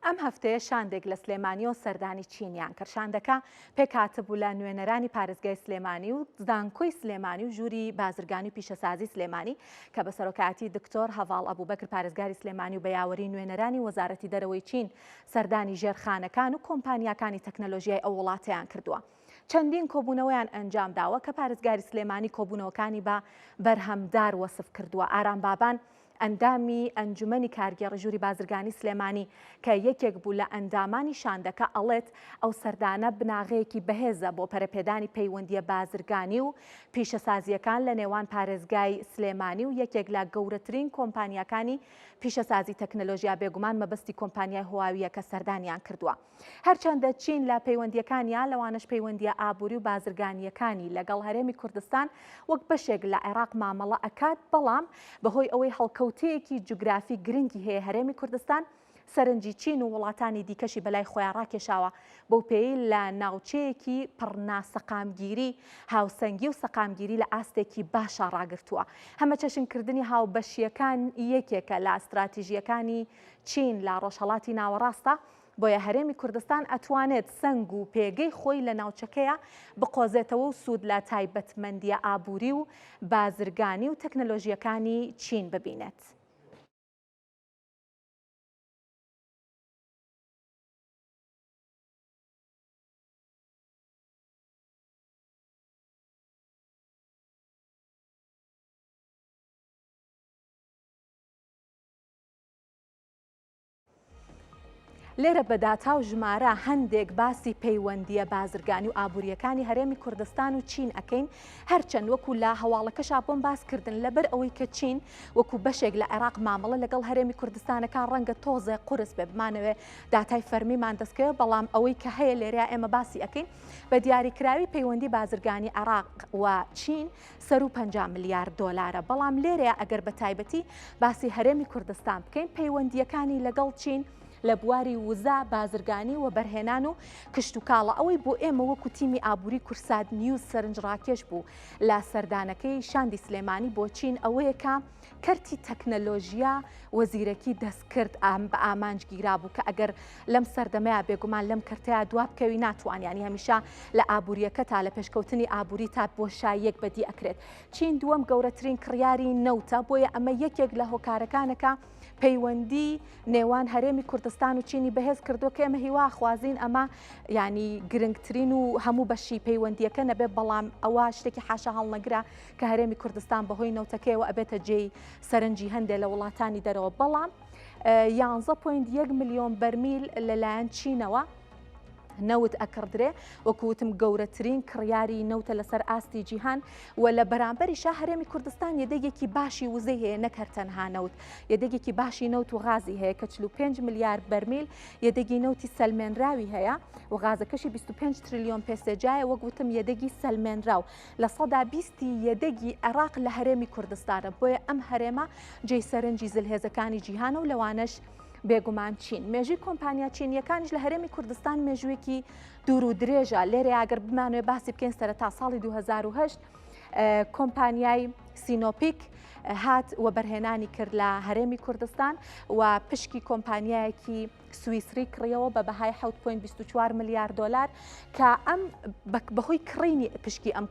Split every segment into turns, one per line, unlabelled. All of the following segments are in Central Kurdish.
ئەم هەفتەیە شاندێک لە سلێمانی و سەردانی چینیان کرد. شاندەکە پێکهاتبوو لە نوێنەرانی پارێزگای سلێمانی و زانکۆی سلێمانی و ژووری بازرگانی و پیشەسازی سلێمانی کە بە سەرۆکاتی دکتۆر هەڤاڵ ئەبووبەکر پارێزگاری سلێمانی و بە یاوەری نوێنەرانی وەزارەتی دەرەوەی چین سەردانی ژێرخانەکان و کۆمپانیاکانی تەکنەلۆژیای ئەو وڵاتەیان کردووە. چەندین کۆبوونەوەیان ئەنجام داوە کە پارێزگاری سلێمانی کۆبوونەوەکانی بە بەرهەمدار وەسف کردووە. ئارام بابان ئەندامی ئەنجومەنی کارگێڕی ژووری بازرگانی سلێمانی کە یەکێک بوو لە ئەندامانی شاندەکە ئەڵێت ئەو سەردانە بناغەیەکی بەهێزە بۆ پەرەپێدانی پەیوەندیە بازرگانی و پیشەسازیەکان لە نێوان پارێزگای سلێمانی و یەکێک لە گەورەترین کۆمپانیاکانی پیشەسازی تەکنەلۆژیا بێگومان مەبەستی کۆمپانیای هواویە کە سەردانیان کردووە. هەرچەندە چین لە پەیوەندیەکانیان لەوانش پەیوەندیە ئابووری و بازرگانیەکانی لەگەڵ هەرێمی کوردستان وەک بەشێک لە عێراق مامەڵە ئەکات، بەڵام بەهۆی ئەوەی هەڵکەوتەیەکی جوگرافی گرنگی هەیە هەرێمی کوردستان سەرنجی چین و وڵاتانی دیکەشی بەلای خۆیان ڕاکێشاوە بەو پێی لە ناوچەیەکی پڕناسەقامگیری هاوسەنگی و سەقامگیری لە ئاستێکی باشە ڕاگرتووە. هەمە چەشنکردنی هاوبەشیەکان یەکێکە لە ئەستراتیژیەکانی چین لە ڕۆژهەڵاتی ناوەڕاستە، بۆیە هەرێمی کوردستان ئەتوانێت سنگ و پێگەی خۆی لە ناوچەکەیە بقۆزێتەوە و سوود لە تایبەتمەندیە ئابووری و بازرگانی و تەکنەلۆژیەکانی چین ببینێت. لێرە بەداتا و ژمارە هەندێک باسی پەیوەندیە بازرگانی و ئابوووریەکانی هەرێمی کوردستان و چین ئەکەین، هەرچەند وەکو لە هەواڵەکەشا بۆم باسکردن لەبەر ئەوەی کە چین وەکو بەشێک لە عێراق مامەڵە لەگەڵ هەرێمی کوردستانەکان ڕەنگە تۆزێ قورس بێ بمانەوێ داتای فەرمیمان دەستکەوێت، بەڵام ئەوەی کە هەیە لێرە ئێمە باسی ئەکەین بە دیاریکراوی پەیوەندی بازرگانی عێراق و چین سەر و 50 میلیارد دۆلارە. بەڵام لێرەیە ئەگەر بە تایبەتی باسی هەرێمی کوردستان بکەین، پەیوەندیەکانی لەگەڵ چین لە بواری وزە بازرگانی و بەرهێنان و کشت و کاڵە ئەوەی بۆ ئێمە وەکو تیمی ئابووری کورساد نیوز سەرنجڕاکێش بوو لە سەردانەکەی شاندی سلێمانی بۆ چین ئەوەیە کە کەرتی تەکنەلۆژیا وەزیرەکی دەستکرد بە ئامانجگیرا بوو کە ئەگەر لەم سەردەمەیە بێگومان لەم کەرتەیە دواب بکەوی ناتوانیانی هەمیشە لە ئابوووریەکە تا لە پێشکەوتنی ئابووری تا بۆ شایەک بەدی ئەکرێت. چین دووەم گەورەترین کڕیاری نەوتە، بۆیە ئەمە یەکێک لە هۆکارەکانەکە پەیوەندی نێوان هەرێمی کوردستان و چینی بەهێز کردو کە ئێمە هیوا خوازین ئەمە ینی گرنگترین و هەموو بەشی پەیوەندیەکە نەبێت، بەڵام ئەوە شتێکی حاشا هەڵنەگرا کە هەرێمی کوردستان بەهۆی نەوتەکەیەوە ئەبێتە جێی سەرنجی هەندێک لە وڵاتانی دەرەوە. بەڵام 11.1 ملیۆن بەرمیل لەلایەن چینەوە نەوت ئەکردرێ وەکوتم گەورەترین کڕیاری نەوتە لەسەر ئاستی جیهان و لە بەرامبەریشە هەرێمی کوردستان یەدەگێکی باشی وزەی هەیە، نەکەر تەنها نەوت، یەدەگێکی باشی نەوت و غازی هەیە کە 45 میلیارد بەرمیل یەدەگی نەوتی سەلمێنراوی هەیە و غازەکەشی 25 تریلیۆن پێسەجایە وەکوتم یەدەگی سەلمێنراو لە 120 یەدەگی عێراق لە هەرێمی کوردستانە. بۆیە ئەم هەرێمە جێی سەرنجی زلهێزەکانی جیهانە و لەوانش بێگومان چین. مێژووی کۆمپانیا چینیەکانیش لە هەرێمی کوردستان مێژوویەکی دوور و درێژە. لێرە ئەگەر بمانوێ باسی بکەین سەرەتا ساڵی 2008 کۆمپانیای سینۆپیک هات و بەرهێنانی کرد لە هەرێمی کوردستان و پشکی کۆمپانیایەکی سویسری کڕیەوە بە بەهای 7.24 میلیارد دۆلار کە ئەم بەهۆی کڕینی پشکی ئەم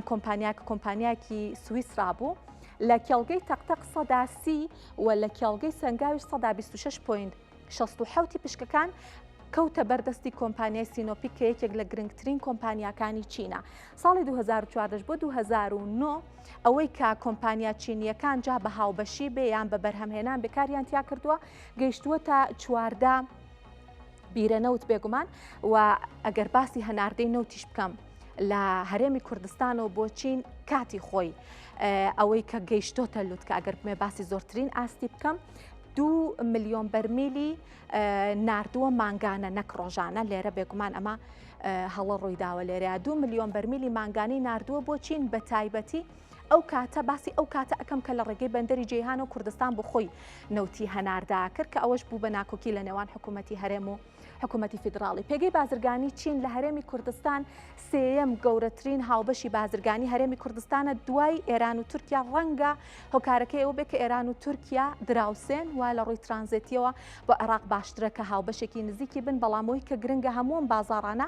کۆمپانیا کە کۆمپانیایەکی سویسرا بوو لە کێڵگەی تەقتەق 130 و لە کێڵگەی سنگاویش 126.67 پشکەکان کەوتە بەردەستی کۆمپانیای سینۆپیک کە یەکێک لە گرنگترین کۆمپانیاکانی چینە. ساڵی 2014 بۆ 2009 ئەوەی کە کۆمپانیا چینیەکان جا بە هاوبەشی بێ یان بە بەرهەمهێنان بێکاریان تیا کردووە گەیشتووە تا 14 بیرەنەوت بێگومان. و ئەگەر باسی هەناردەی نەوتیش بکەم لە هەرێمی کوردستانەوە بۆ چین کاتی خۆی ئەوەی کە گەیشتۆتە لوت کە ئەگەر بمێ باسی زۆرترین ئاستی بکەم 2 ملیۆن بەرمیلی ناردووە مانگانە نەک ڕۆژانە. لێرە بێگومان ئەمە هەڵە ڕووی داوە لێرە 2 ملیۆن بەرمیلی مانگانی ناردووە بۆ چین بە تایبەتی ئەو کاتە باسی ئەو کاتە ئەەکەم کە لە ڕێگەی بەندەری جیهان و کوردستان بۆ خۆی نەوتی هەناردا کرد کە ئەوەش بوو بە ناکۆکی لە نێوان حکوومەتی هەرێم و حکوومەتی فیدراڵی. پێگەی بازرگانی چین لە هەرێمی کوردستان سێەم گەورەترین هاوبەشی بازرگانی هەرێمی کوردستانە دوای ئێران و تورکیا. ڕەنگە هۆکارەکەی ئەوە بێت کە ئێران و تورکیا دراوسێن و لە ڕووی ترانزیتیەوە بۆ عێراق باشترە کە هاوبەشێکی نزیکی بن، بەڵامەوەی کە گرنگە هەموم بازاڕانە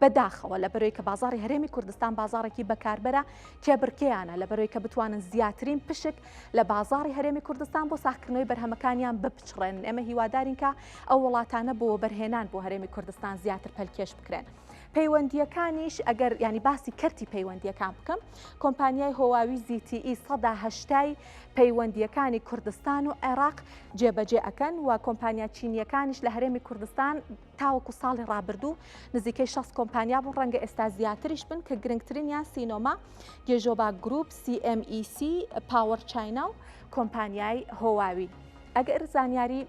بەداخەوە لە بەرەوەی کە بازاری هەرێمی کوردستان بازارێکی بەکاربەرە کێبڕکەیانە لە بەرەوەی کە بتوانن زیاترین پشک لە بازاری هەرێمی کوردستان بۆ ساختکردنەوەی بەرهەمەکانیان بپچڕێن. ئێمە هیوادارین کە ئەو وڵاتانە بۆ بەرهێنان بۆ هەرێمی کوردستان زیاتر پەلکێش بکرێن. پەیوەندیەکانیش ئەگەر ینی باسی کەرتی پەیوەندیەکان بکەم، کۆمپانیای هۆواوی ZTE 180 پەیوەندیەکانی کوردستان و عێراق جێبەجێ ئەکەن و کۆمپانیا چینیەکانیش لە هەرێمی کوردستان تاوەکو ساڵی ڕابردوو نزیکەی 6 کۆمپانیا بوون، ڕەنگە ئێستا زیاتریش بن کە گرنگترینیان سینۆما، گێژۆبا گروپ، CMEC، پاوەر چاینا و کۆمپانیای هۆواوی. ئەگەر زانیاری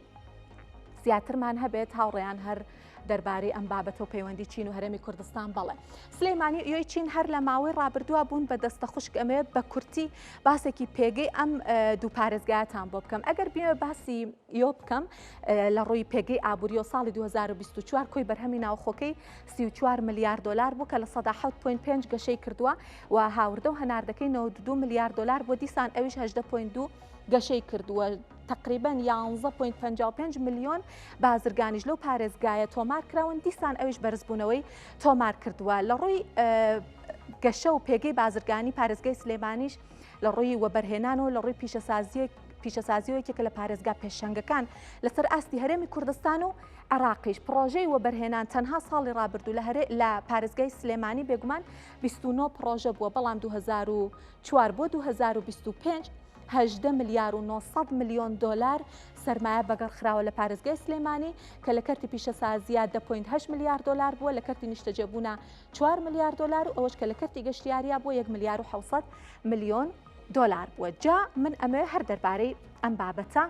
زیاترمان هەبێت هاوڕێیان هەر دەربارەی ئەم بابەتە و پەیوەندی چین و هەرێمی کوردستان بڵێ. سلەیمانی ئۆی چین هەر لە ماوەی ڕابردووە بوون بە دەستە خوشک. ئەمێ بە کورتی باسێکی پێگەی ئەم دوو پارێزگایەتان بۆ بکەم. ئەگەر بێ باسی ئۆ بکەم لە ڕووی پێگەی ئابووری و ساڵی 2024 کۆی بەرهەمی ناوخۆکەی 34 ملیار دلار بوو کە لە 7.5 گەشەی کردووە و هاوردە و هەناردەکەی 92 ملیار دلار بۆ دیسان ئەویش 8.2 گەشەی کردووە. تقریبا 11.55 میلیۆن بازرگانیش لەو پارێزگایە تۆمار کراون، دیسان ئەویش بەرزبوونەوەی تۆمار کردووە. لە ڕووی گەشە و پێگەی بازرگانی پارێزگای سلێمانیش لە ڕووی وەبەرهێنان و لە ڕووی پیشەسازیەوەیەکێکە لە پارێزگا پێشەنگەکان لەسەر ئاستی هەرێمی کوردستان و عێراقیش پرۆژەی وەبەرهێنان تەنها ساڵی ڕابردوو لە پارێزگای سلێمانی بێگومان 29 پرۆژە بووە، بەڵام 2004 بۆ 2025 18 ملیار و 900 میلیۆن دلار سەرمایە بەگەڕخراوە لە پارێزگای سلێمانی کە لە کەرتی پیشەسازیە 10.8 میلیارد دلار بووە، لە کەرتی نیشتەجێبوونە 4 میلیارد دلار و ئەوەش کە لە کەرتی گەشتیاریە بۆ 1 میلیار و 700 میلیۆن دلار بووە. جا من ئەمێ هەر دەربارەی ئەم بابەتە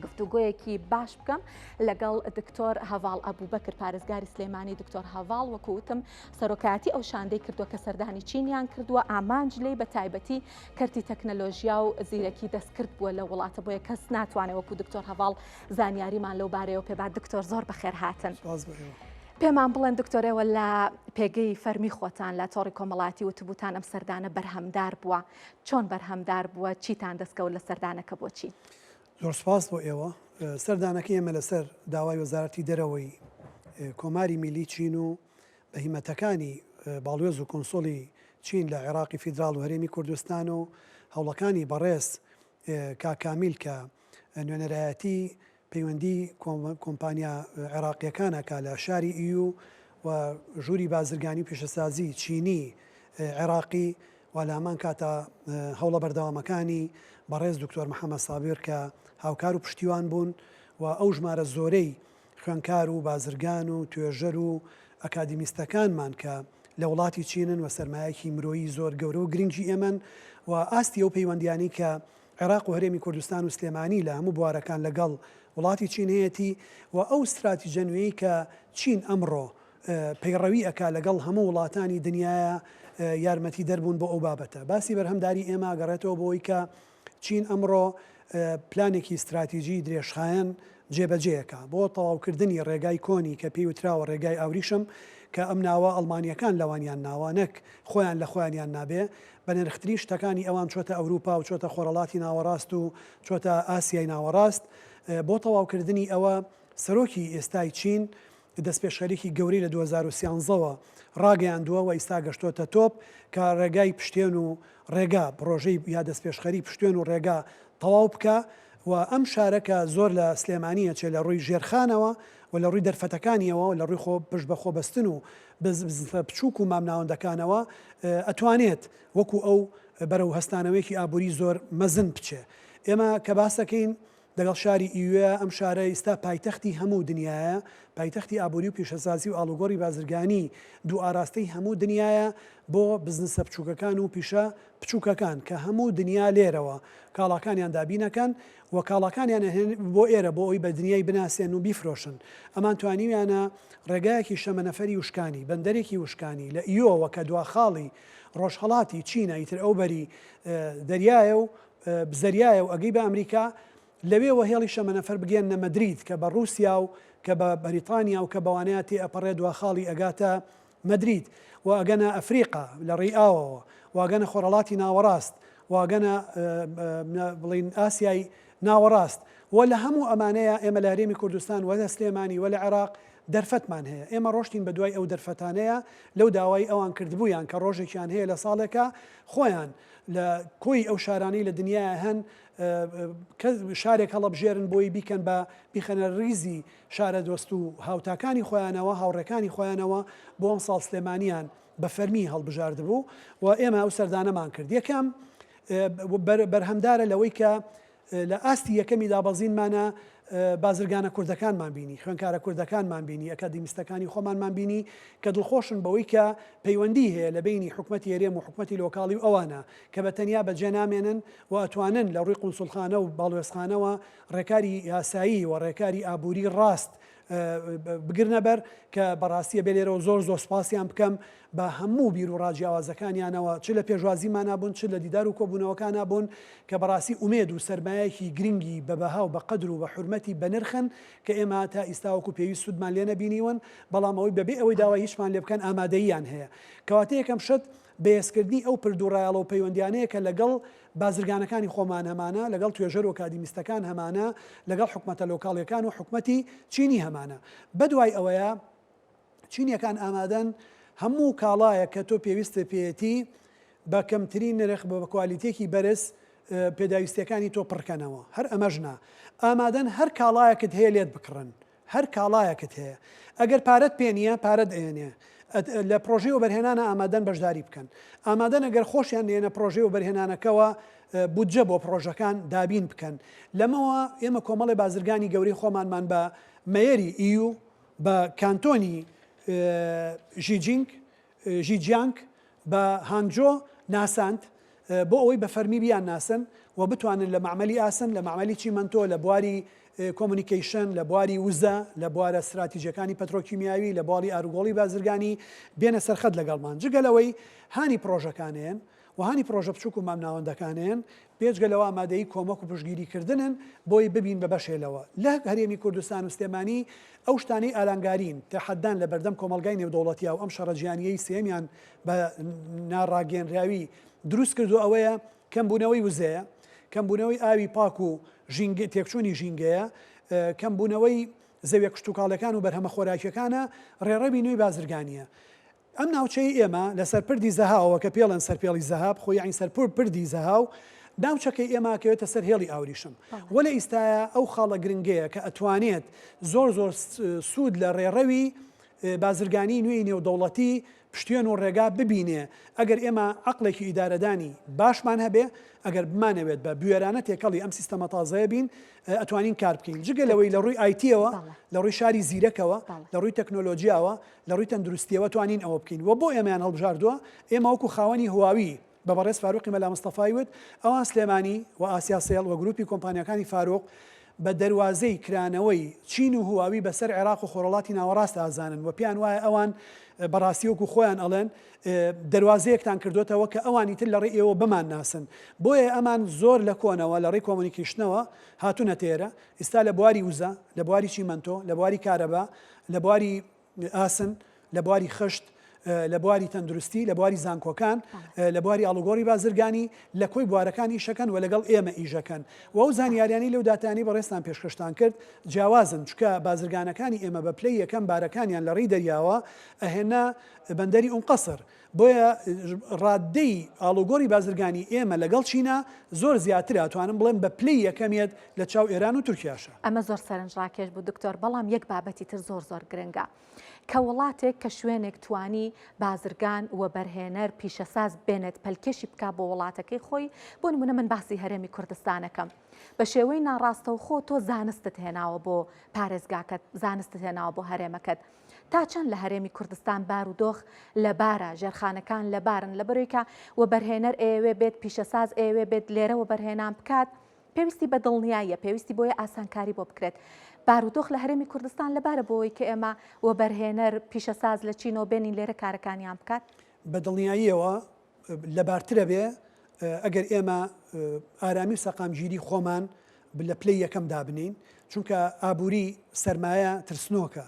گفتوگۆیەکی باش بکەم لەگەڵ دکتۆر هەڤاڵ ئەبوبەکر پارێزگاری سلێمانی. دکتۆر هەڤاڵ وەکوتم سەرۆکایەتی ئەو شاندەی کردووە کە سەردانی چینیان کردووە، ئامانج لێی بە تایبەتی کەرتی تەکنەلۆژیا و زیرەکی دەستکرد بووە لە وڵاتە، بۆیە کەس ناتوانێت وەکو دکتۆر هەڤاڵ زانیاریمان لەو بارەیەوە پێبات. دکتۆر زۆر بەخێر هاتن. پێمان بڵێن دکتۆرەوە لە پێگەی فەرمی خۆتان لە تۆڕی کۆمەڵاتی وتبووتان ئەم سەردانە بەرهەمدار بووە، چۆن بەرهەمدار بووە، چیتان دەستکەوت لە سەردانەکە بۆچی؟
زۆر سپاس بۆ ئێوە. سەردانەکە ئێمە لەسەر داوای وەزارەتی دەرەوەی کۆماری میلی چین و بەهیمەتەکانی باڵوێز و کۆنسۆلی چین لە عێراقی فیدراڵ و هەرێمی کوردستان و هەوڵەکانی بەڕێز کاکامیل کە نوێنەرایەتی پەیوەندی کۆمپانیا عێراقیەکانەکە لە شاری ئیو و ژووری بازرگانی و پیشەسازی چینی عێراقی و لە هەمان کاتە هەوڵە بەردەوامەکانی بەڕێز دکتۆر محەممەد سابیر کە هاوکار و پشتیوان بوون و ئەو ژمارە زۆرەی خوێنکار و بازرگان و توێژەر و ئەکادیمیستەکانمان کە لە وڵاتی چینن و سەرمایەکی مرۆیی زۆر گەورە و گرنگی ئێمن و ئاستی ئەو پەیوەندیانی کە عێراق و هەرێمی کوردستان و سلێمانی لە هەموو بوارەکان لەگەڵ وڵاتی چین هەیەتی و ئەو استراتیژە نوێی کە چین ئەمڕۆ پەیڕەوی ئەکا لەگەڵ هەموو وڵاتانی دنیاە یارمەتی دەربوون بۆ ئەو بابەتە. باسی بەرهەمداری ئێمە گەڕێتەوە بۆی کە چین ئەمڕۆ پلانێکی استراتیژی درێژخایەن جێبەجێیەکە بۆ تەواوکردنی ڕێگای کۆنی کە پێی وتراوە ڕێگای ئاوریشم کە ئەم ناوە ئەڵمانیەکان لەوانیان ناوانەک خۆیان لە خۆیانیان نابێ بە نرخترین شتەکانی ئەوان چۆتە ئەوروپا و چۆتە خۆرەڵاتی ناوەڕاست و چۆتە ئاسیای ناوەڕاست. بۆ تەواوکردنی ئەوە سەرۆکی ئێستای چین دەستپێشخەریکی گەورەی لە 2013ەوە ڕاگەیاندووە و ئیستا گەشتۆتە تۆپ کە ڕێگای پشتێن و ڕێگا پرۆژەی یا دەستپێشخەری پشتێن و ڕێگا تەواو بکە و ئەم شارەکە زۆر لە سلێمانیە چێ لە ڕووی ژێرخانەوە و لە ڕووی دەرفەتەکانیەوە لە ڕووی خۆ پشت بە خۆبەستن و بچووک و مامناوەندەکانەوە ئەتوانێت وەکو ئەو بەرەو هەستانەوەیەکی ئابووری زۆر مەزن بچێ. ئێمە کە باسەکەین لەگەڵ شاری ئیوە ئەم شارە ئێستا پایتەختی هەموو دنیاە، پایتەختی ئابووری و پیشەسازی و ئاڵوگۆڕی بازرگانی دوو ئاراستەی هەموو دنیاە بۆ بزنسە بچووکەکان و پیشە بچووکەکان کە هەموو دنیا لێرەوە کاڵاکانیان دابینەکەن و کاڵاکانیان بۆ ئێرە بۆ ئەوی بە دنیای بناسیێن و بیفرۆشن. ئەمان توانیویانە ڕێگایەکی شەمەنەفەری وشکانی بەندەرێکی وشکانی لە ئیۆوە کە دواخاڵی ڕۆژهەڵاتی چینە ئیتر ئەو بەری دەریایە و بزەریایە و ئەگەی بە ئەمریکا لەوێەوە هێڵی شەمەنەفەر بگەێنە مەدرید کە بە رووسیا و کە بە بەریتانیا و کە بەوانەیە تێ ئەپەڕێ دواخاڵی ئەگاتە مەدرید و ئەگەنە ئەفریقا لە ڕێئاوەوە واگەنە خۆرەڵاتی ناوەڕاست واگەنە بڵین ئاسیای ناوەڕاست و لە هەموو ئەمانەیە ئێمە لە هەرێمی کوردستان وە لە سلێمانی وە لە عێراق دەرفەتمان هەیە. ئێمە ڕۆشتین بە دوای ئەو دەرفەتانەیە لەو داوای ئەوان کردبوویان کە ڕۆژێکیان هەیە لە ساڵێکە خۆیان لە کۆی ئەو شارانەی لە دنیای هەن شارێک هەڵەبژێرن بۆی بیکەن بە بیخەنە ریزی شارە دۆست و هاوتاکانی خۆیانەوە هاوڕێکانی خۆیانەوە بۆ ئەم ساڵ سلێمانیان بە فەرمی هەڵبژاردبوو و ئێمە ئەو سەردانەمان کرد. یەکەم بەرهەمدارە لەوەی کە لە ئاستی یەکەمی دابەزینمانە بازرگانە کوردەکانمان بینی، خوێنکارە کوردەکانمان بینی، ئەکادیمیستەکانی خۆمانمان بینی کە دڵخۆشن بەوەی کە پەیوەندی هەیە لە بینی حکوومەتی هێرێم و حکوومەتی لۆکاڵی و ئەوانە کە بە تەنیا بەجێ نامێنن و ئەتوانن لە ڕووی قونسوڵخانە و باڵوێزخانەوە ڕێکاری یاسایی و ڕێکاری ئابووری ڕاست بگرنە بەر کە بەڕاستیە بێ لێرەوە زۆر سپاسیان بکەم بە هەموو بیر و ڕاجیاوازەکانیانەوە چ لە پێشوازیمانە بوون چ لە دیدار و کۆبوونەوەکانە بوون کە بەڕاستی ئومێد و سەرمایەکی گرنگی بە بەها و بە قەدر و بە حورمەتی بەنرخن کە ئێمە تا ئیستاوەکو پێویست سوودمان لێ نەبینیون بەڵام ئەوەی بەبێ ئەوەی داوای هیچمان لێ بکەن ئامادەییان هەیە. کەواتە یەکەم شت بەهێزکردنی ئەو پردوڕایەڵە و پەیوەندیانەیە کە لەگەڵ بازرگانەکانی خۆمان هەمانە لەگەڵ توێژەر و کادیمیستەکان هەمانە لەگەڵ حکوومەتە لۆکاڵیەکان و حکوومەتی چینی هەمانە. بەدوای ئەوەیە چینیەکان ئامادەن هەموو کاڵایە کە تۆ پێویستە پێێتی بە کەمترین نرخ بە کوالیتێکی بەرز پێداویستەکانی تۆ پڕکەنەوە. هەر ئەمەژنا ئامادەن هەر کاڵایەکت هەیە لێت بکڕن، هەر کاڵایەکت هەیە ئەگەر پارەت پێ نییە پارەت ئێنێ لە پرۆژێ و بەرهێنانە ئامادەن بەشداری بکەن. ئامادەن ئەگەر خۆشیان لێنە پرۆژێ و بەرهێنانەکەەوە بودجە بۆ پرۆژەکان دابین بکەن. لەمەوە ئێمە کۆمەڵی بازرگانی گەورەی خۆمانمان بە مەیەری ئیو بە کانتۆنی ژیجیانگ بە هانجۆ ناساند بۆ ئەوەی بە فەرمی بیان ناسن و بتوانن لە معمەلی ئاسن لە معمەلی چیمەنتۆ لە بواری کۆمونیکیشن لە بواری وزە لە بوارە استراتیژیەکانی پەترۆکیمیاوی لە بواری ئاروگۆڵی بازرگانی بێنە سەرخەت لەگەڵمان جگەلەوەی هانی پرۆژەکانیان و هانی پرۆژە بچووک و مامناوەندەکانیان پێشگەلەوە ئامادەی کۆمەک و پشتگیریکردنن بۆی ببین بە بەشێلەوە لە هەرێمی کوردستان و سلێمانی ئەو شتانەی ئالانگارین تەحەدان لە بەردەم کۆمەلگای نێودەوڵەتیە و ئەم شەڕەجیانیەی سێمیان بە ناڕاگەنراوی دروست کردو ئەوەیە کەمبوونەوەی وزەیە، کەمبوونەوەی ئاوی پاک و تێکچوونی ژینگەیە، کەمبوونەوەی زەویە کشتتوکاڵەکان و بەرهەمە خۆراکیەکانە ڕێڕەوی نوێی بازرگانیە. ئەم ناوچەی ئێمە لە سەرپردی زەهاوە کە پێڵەن سەرپێڵی زەهاب خۆی عین سەرپور پردی زەهاو ناوچەکەی ئێماکەوێتە سەر هێڵی ئاوریشم وە لە ئیستایە ئەو خاڵە گرنگەیە کە ئەتوانێت زۆر سوود لە ڕێڕەوی بازرگانی نوێی نێودەوڵەتی پشتێن و ڕێگا ببینێ ئەگەر ئێمە عقلێکی ئیدارەدانی باشمان هەبێ ئەگەر بمانەوێت بە بوێرانە تێکەڵی ئەم سیستەمە تازەیە بین ئەتوانین کار بکەین جگە لەوەی لە ڕووی ئایتیەوە لە ڕووی شاری زیرەکەوە لە ڕووی تەکنۆلۆژیاوە لە ڕووی تەندروستیەوە توانین ئەوە بکەین و بۆ ئێمەیان هەڵبژاردووە ئێمە وەکو خاوەنی هواوی بە بەڕێز فاروقی مەلا مستەفای وت ئەوان سلێمانی و ئاسیا سێڵ و گروپی کۆمپانیەکانی فاروق بە دەواازەی کرانەوەی چین و هواوی بەسەر عێراق و خۆرەڵاتی ناوەڕاست ئازانن و پیان وایە ئەوان بەڕاستی وەکو خۆیان ئەڵێن دەواازەیەکتان کردوتەوە کە ئەوانی تر لە ڕێ ئێوە بمان ناسن بۆیە ئەمان زۆر لە کۆنەوە لە ڕێی کۆمونیکیشنەوە هاتوونە تێرە ئێستا لە بواری وزە لە بواری چیمەنتۆ لە بواری کارەبا لە بواری ئاسن لە بواری خشت لە بواری تەندروستی لە بواری زانکۆکان لە بواری ئاڵوگۆڕی بازرگانی لە کۆی بوارەکان ئیشەکەن و لەگەڵ ئێمە ئیژەکەن و ئەو زانیاریانی لەو داتانی بەڕێستان پێشکەشتان کرد جیاوازن چکە بازرگانەکانی ئێمە بە پلەی یەکەم بارەکانیان لە ڕێی دەریاوە ئەهێنا بەندەری ئەم قەسر بۆیە ڕادەی ئاڵوگۆڕی بازرگانی ئێمە لەگەڵ چینە زۆر زیاتر ئەتوانم بڵێن بە پلەی یەکەمێت لە چاو ئێران و تورکیاشە
ئەمە زۆر سەرنجڕاکێش بوو دکتۆر بەڵام یەک بابەتی تر زۆر گرنگە کە وڵاتێک کە شوێنێک توانی بازرگان و بەرهێنەر پیشەساز بێنێت پەلکێشی بک بۆ وڵاتەکەی خۆی بۆ نمونە من باسی هەرێمی کوردستانەکەم بە شێوەی ناڕاستەوخۆ تۆ زانستت هێناوە بۆ پارێزگاکەت زانستت هێناوە بۆ هەرێمەکەت تا چەند لە هەرێمی کوردستان بارودۆخ لە بارە ژێرخانەکان لە بارن لە بەرەوەیکە وەبەرهێنەر ئێوێ بێت پیشەساز ئێوێ بێت لێرە وەبەرهێنان بکات پێویستی بە دڵنیاییە پێویستی بۆیە ئاسانکاری بۆ بکرێت بارودۆخ لە هەرێمی کوردستان لەبارە بۆەوەی کە ئێمە وەبەرهێنەر پیشەساز لە چینەوە بێنین لێرە کارەکانیان بکات
بە دڵنیاییەوە لەبارترە بێ ئەگەر ئێمە ئارامی و سەقامگیری خۆمان لە پلەی یەکەم دابنین چونکە ئابووری سەرمایە ترسنۆکە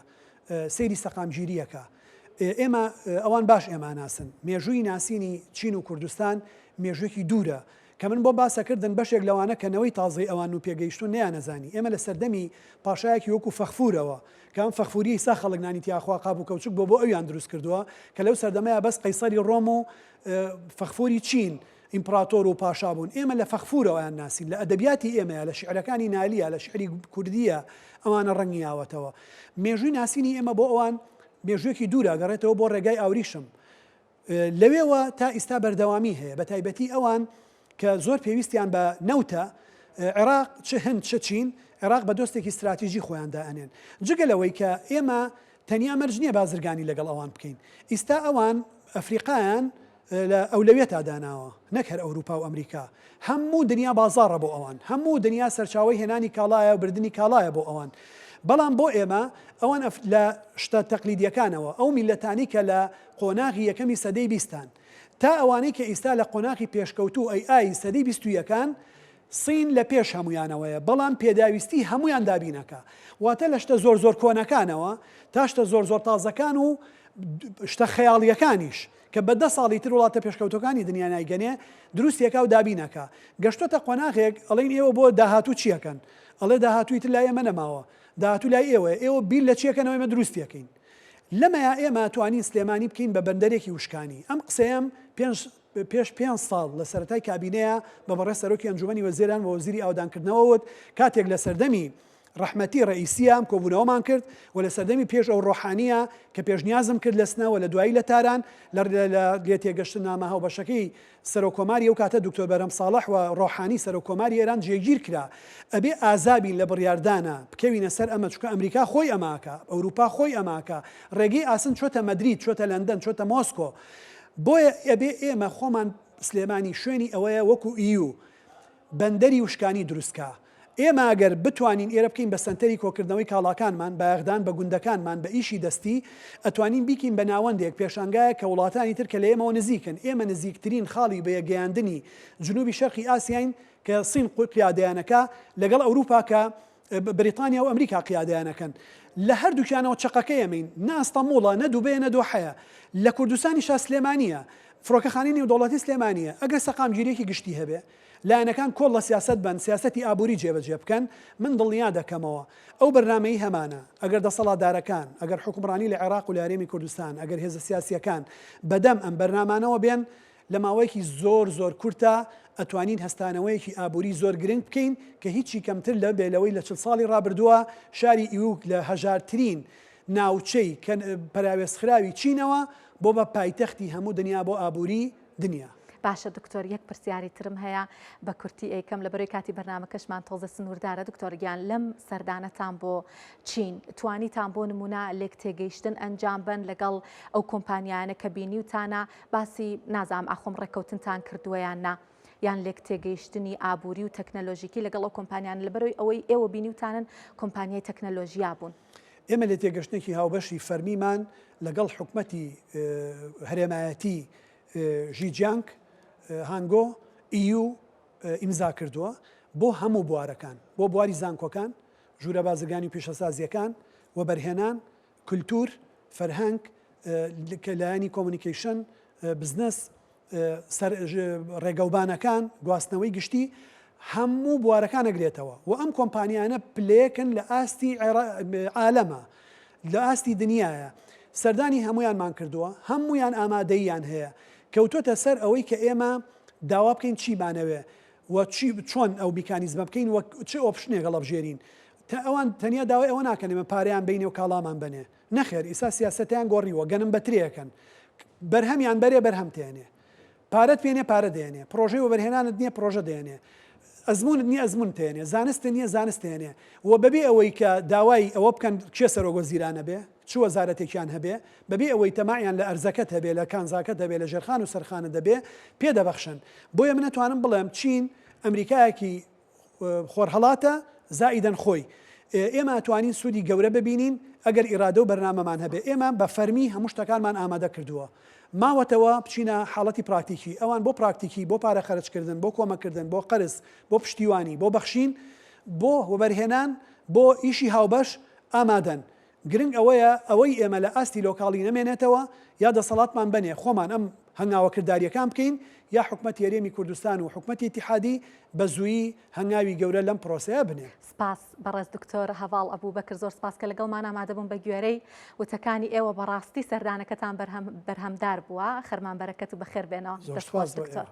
سەیری سەقامگیریەکە ئێمە ئەوان باش ئێمە ناسن مێژووی ناسینی چین و کوردستان مێژوویەکی دوورە کە من بۆ باسەکردن بەشێک لەوانە کەنەوەی تازەی ئەوان و پێگەیشتون نەیانەزانی ئێمە لە سەردەمی پاشایەکی وەکو فەخفورەوە کە ئەم فەخفوری سا خەڵک نانیتی یاخوا قاب و کەوچک بۆ ئەویان دروست کردووە کە لەو سەردەمەیە بەس قەیسەری ڕۆم و فەخفوری چین ئیمپراتۆر و پاشا بوون ئێمە لە فەخفورەوەیان ناسین لە ئەدەبیاتی ئێمەیە لە شعرەکانی نالیە لە شعری کوردیە ئەوانە ڕەنگیاوەتەوە مێژووی ناسینی ئێمە بۆ ئەوان مێژوویەکی دوورە گەڕێتەوە بۆ ڕێگای ئاوریشم لەوێوە تا ئیستا بەردەوامی هەیە بە تایبەتی ئەوان کە زۆر پێویستیان بە نەوتە عێراق چه هەند چه چین عێراق بە دۆستێکی استراتیژی خۆیاندا ئەنێن جگە لەوەی کە ئێمە تەنیا مەرج نییە بازرگانی لەگەڵ ئەوان بکەین ئیستا ئەوان ئەفریقایان لە ئەولەوێتە داناوە نەک هەر ئەوروپا و ئەمریکا هەموو دنیا بازاڕە بۆ ئەوان هەموو دنیا سەرچاوی هێنانی کاڵایە و بردننی کاڵایە بۆ ئەوان بەڵام بۆ ئێمە ئەوان لە شتە تەقلیدیەکانەوە ئەو میلەتانی کە لە قۆناغی یەکەمی سەدەی بیستان تا ئەوانەی کە ئیستا لە قۆناغی پێشکەوتوو ئای سەدەی بیستویەکان سین لە پێش هەمویانەوەیە بەڵام پێداویستی هەمویان دابینەکە واتە لە شتە زۆر زۆر کۆنەکانەوە تا شتە زۆر زۆر تازەکان و شتە خەیاڵیەکانیش کە بە 10 ساڵی تر وڵاتە پێشکەوتەکانی دنیا نایگەنێ دروستیەکە و دابینەکە گەشتۆتە قۆناغێک ئەڵێن ئێوە بۆ داهاتوو چیەکەن ئەڵێ داهاتووی تر لای ئێمە نەماوە داهاتوو لای ئێوە بیر لە چیەکەنەوە ئێمە دروستیەکەین لەمەیە ئێمە توانین سلێمانی بکەین بە بەندەرێکی وشکانی ئەم قسەیەم پێش 5 ساڵ لە سەرەتای کابینەیە بە بەڕێ سەرۆکی ئەنجومەنی وەزیران و وەزیری ئاودانکردنەوە وت کاتێک لە سەردەمی ڕەحمەتی ڕئیسیە ئەم کۆبوونەوەمان کرد و لە سەردەمی پێش ئەو ڕۆحانیە کە پێشنیازم کرد لە سنەوە لە دوایی لە تاران لە لێتێگەشتن نامە هاوبەشەکەی سەرۆکۆماری ئەو کاتە دکتۆر بەرەم ساڵح و ڕۆحانی سەرۆکۆماری ئێران جێگیر کرا ئەبێ ئازابین لە بڕیاردانە بکەوینە سەر ئەمە چونکە ئەمریکا خۆی ئەماکە ئەوروپا خۆی ئەماکە ڕێگەی ئاسن چۆتە مەدرید چۆتە لەندەن چۆتە مۆسکۆ بۆیە ئەبێ ئێمە خۆمان سلێمانی شوێنی ئەوەیە وەکو ئیو بەندەری وشکانی دروستکە ئێمە ئەگەر بتوانین ئێرە بکەین بە سنتەری کۆکردنەوەی کاڵاکانمان بە یاغدان بە گوندەکانمان بە ئیشی دەستی ئەتوانین بیکەین بە ناوەندێک پێشانگایە کە وڵاتانی تر کە لە ئێمەوە نزیکن ئێمە نزیکترین خاڵی بە یەکگەیاندنی جنوبی شەرقی ئاسیاین کە سین قیادەیانەکە لەگەڵ ئەوروپا کە بریتانیا و ئەمریکا قیادەیانەکەن لە هەردووکیانەوە چقەکەی ئەمین نە ئەستەموڵە نە دووبەیە نە دۆحەیە لە کوردستانی شا سلێمانیە فڕۆکەخانەی نێودەوڵەتی سلێمانیە ئەگەر سەقامگیریەکی گشتی هەبێ لایەنەکان کۆڵ لە سیاست بن سیاسەتی ئابووری جێبەجێ بکەن من دڵنیا دەکەمەوە ئەو بەرنامەی هەمانە ئەگەر دەسەڵاتدارەکان ئەگەر حکومڕانی لە عێراق و لە هەرێمی کوردستان ئەگەر هێزە سیاسیەکان بەدەم ئەم بەرنامانەوە بێن لە ماوەیەکی زۆر کورتە ئەتوانین هەستانەوەیەکی ئابووری زۆر گرنگ بکەین کە هیچی کەمتر لە بێلەوەی لە 40 ساڵی ڕابردووە شاری ئیوک لە هەژارترین ناوچەی پەراوێزخراوی چینەوە بۆ بە پایتەختی هەموو دنیا بۆ ئابووری دنیا.
باشە دکتۆر یەک پرسیاری ترم هەیە بە کورتی ئەیکەم لەبەرەوەی کاتی بەرنامەکەشمان تۆزە سنووردارە دکتۆرگیان لەم سەردانەتان بۆ چین توانیتان بۆ نمونە لێک تێگەیشتن ئەنجام بن لەگەڵ ئەو کۆمپانیانە کە بینیوتانە باسی نازام ئاخۆم ڕێکەوتنتان کردووەیان نا یان لێک تێگەیشتنی ئابووری و تەکنەلۆژیکی لەگەڵ ئەو کۆمپانیان لەبەرەوەی ئەوەی ئێوە بینیوتانن کۆمپانیای تەکنەلۆژیا بوون
ئێمە لە تێگەشتێکی هاوبەشی فەرمیمان لەگەڵ حکومەتی هەرێمایەتی ژیجیانگ هانگۆ ئیو ئیمزا کردووە بۆ هەموو بوارەکان بۆ بواری زانکۆکان ژوورە بازرگانی و پیشەسازیەکان و بەرهێنان کولتور فەرهەنگ لایەنی کۆمونیکیشن بزنس ڕێگەوبانەکان گواستنەوەی گشتی هەموو بوارەکان ئەگرێتەوە و ئەم کۆمپانیانە پلێکن لە ئاستی عالەمە لە ئاستی دنیاە سەردانی هەمویانمان کردووە هەمویان ئامادەیان هەیە کەوتۆتە سەر ئەوەی کە ئێمە داوا بکەین چیمانەوێ و چۆن ئەو میکانیزمە بکەین و چ ئۆپشنێک هەڵەبژێرین ئەوان تەنیا داوای ئەوە ناکەن ئێمە پارەیان بینێ و کاڵامان بنێ نەخێر ئیسا سیاسەتیان گۆڕیوە گەنم بەترەکەن بەرهەمیان بەرێ بەرهەم تێنێ پارەت پێنێ پارە دێنێ پرۆژەی و بەرهێنانت نییە پرۆژە دێنێ ئەزمونت نیە ئەزمونتێنێ زانست نییە زانستێنێ و بەبێ ئەوەی کە داوای ئەوە بکەن کێ سەرۆگۆزیرانە بێ چ وەزارەتێکیان هەبێ بەبێ ئەوەی تەمایان لە ئەرزەکەت هەبێ لە کانزاکەت هەبێ لە ژێرخان و سەرخانە دەبێ پێدەبەخشن بۆیە من نەتوانم بڵێم چین ئەمریکایەکی خۆرهەڵاتە زائیدەن خۆی ئێمە ئەتوانین سوودی گەورە ببینین ئەگەر ئیرادە و بەرنامەمان هەبێ ئێمە بە فەرمی هەموو شتەکانمان ئامادە کردووە ماوەتەوە بچینە حاڵەتی پراکتیکی ئەوان بۆ پراکتیکی بۆ پارە خەرجکردن بۆ کۆمەکردن بۆ قەرز بۆ پشتیوانی بۆ بەخشین بۆ وەبەرهێنان بۆ ئیشی هاوبەش ئامادەن گرنگ ئەوەیە ئەوەی ئێمە لە ئاستی لۆکاڵی نەمێنێتەوە یا دەسەڵاتمان بنێ خۆمان ئەم هەنگاوەکرداریەکان بکەین یا حکومەتی هەرێمی کوردستان و حکومەتی اتحادی بە زوویی هەنگاوی گەورە لەم پرۆسەیە بنێ.
سپاس بەڕێز دکتۆر هەڤاڵ ئەبووبەکر زۆر سپاس کە لەگەڵمان ئامادەبوون بە گوێرەی وتەکانی ئێوە بەڕاستی سەردانەکەتان بەرهەمدار بووە خەرمانبەرەکەت و بەخێر بێنەوە.
زۆر سپاس دکتۆر.